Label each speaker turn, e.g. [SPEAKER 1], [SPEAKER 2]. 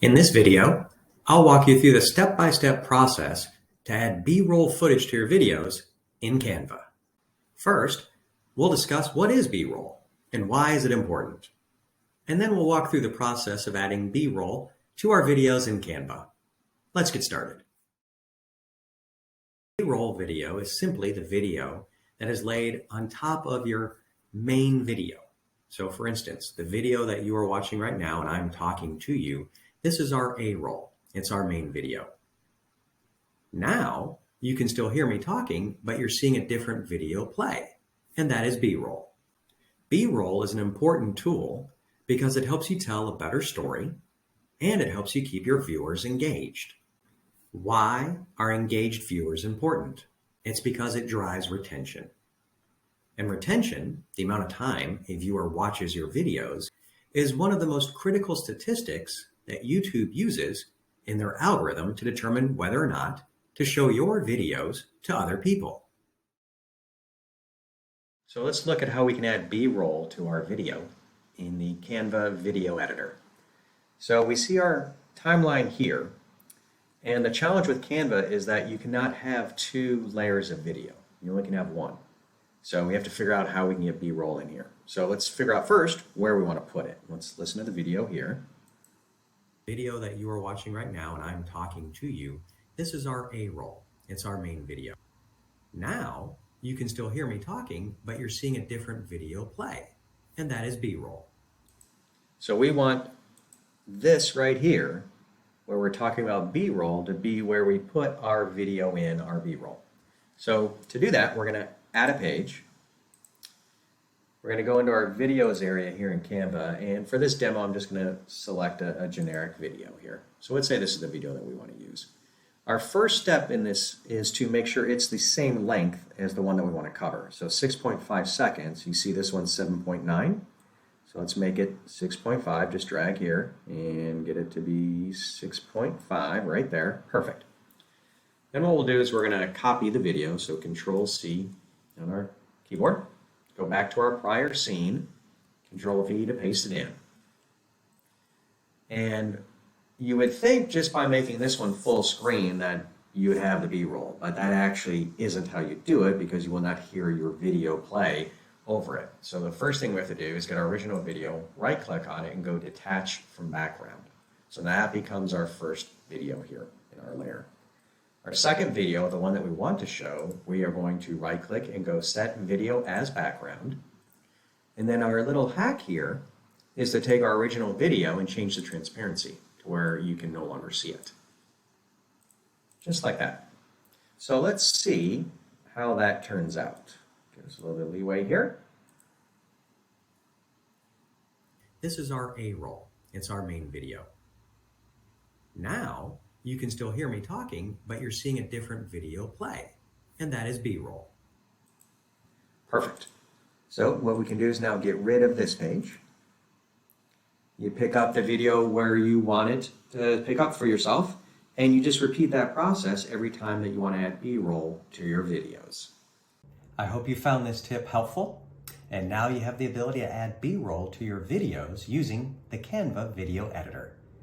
[SPEAKER 1] In this video, I'll walk you through the step-by-step process to add B-roll footage to your videos in Canva. First, we'll discuss what is B-roll and why is it important. And then we'll walk through the process of adding B-roll to our videos in Canva. Let's get started. B-roll video is simply the video that is laid on top of your main video. So for instance, the video that you are watching right now and I'm talking to you, this is our A-roll. It's our main video. Now, you can still hear me talking, but you're seeing a different video play, and that is B-roll. B-roll is an important tool because it helps you tell a better story, and it helps you keep your viewers engaged. Why are engaged viewers important? It's because it drives retention. And retention, the amount of time a viewer watches your videos, is one of the most critical statistics that YouTube uses in their algorithm to determine whether or not to show your videos to other people. So let's look at how we can add B-roll to our video in the Canva video editor. So we see our timeline here, and the challenge with Canva is that you cannot have two layers of video. You only can have one. So we have to figure out how we can get B-roll in here. So let's figure out first where we want to put it. Let's listen to the video here. Video that you are watching right now and I'm talking to you, this is our A-roll. It's our main video. Now, you can still hear me talking, but you're seeing a different video play, and that is B-roll. So we want this right here, where we're talking about B-roll, to be where we put our video in our B-roll. So to do that, we're going to add a page. We're going to go into our videos area here in Canva, and for this demo I'm just going to select a generic video here. So let's say this is the video that we want to use. Our first step in this is to make sure it's the same length as the one that we want to cover. So 6.5 seconds, you see this one's 7.9. So let's make it 6.5, just drag here and get it to be 6.5 right there. Perfect. Then what we'll do is we're going to copy the video, so Control-C on our keyboard. Go back to our prior scene, Control-V to paste it in. And you would think just by making this one full screen that you would have the B-roll, but that actually isn't how you do it because you will not hear your video play over it. So the first thing we have to do is get our original video, right-click on it, and go Detach from Background. So that becomes our first video here in our layer. Our second video, the one that we want to show, we are going to right-click and go Set Video as Background. And then our little hack here is to take our original video and change the transparency to where you can no longer see it. Just like that. So let's see how that turns out. Give us a little bit of leeway here. This is our A-roll. It's our main video. Now, you can still hear me talking, but you're seeing a different video play, and that is B-roll. Perfect. So what we can do is now get rid of this page. You pick up the video where you want it to pick up for yourself, and you just repeat that process every time that you want to add B-roll to your videos. I hope you found this tip helpful, and now you have the ability to add B-roll to your videos using the Canva video editor.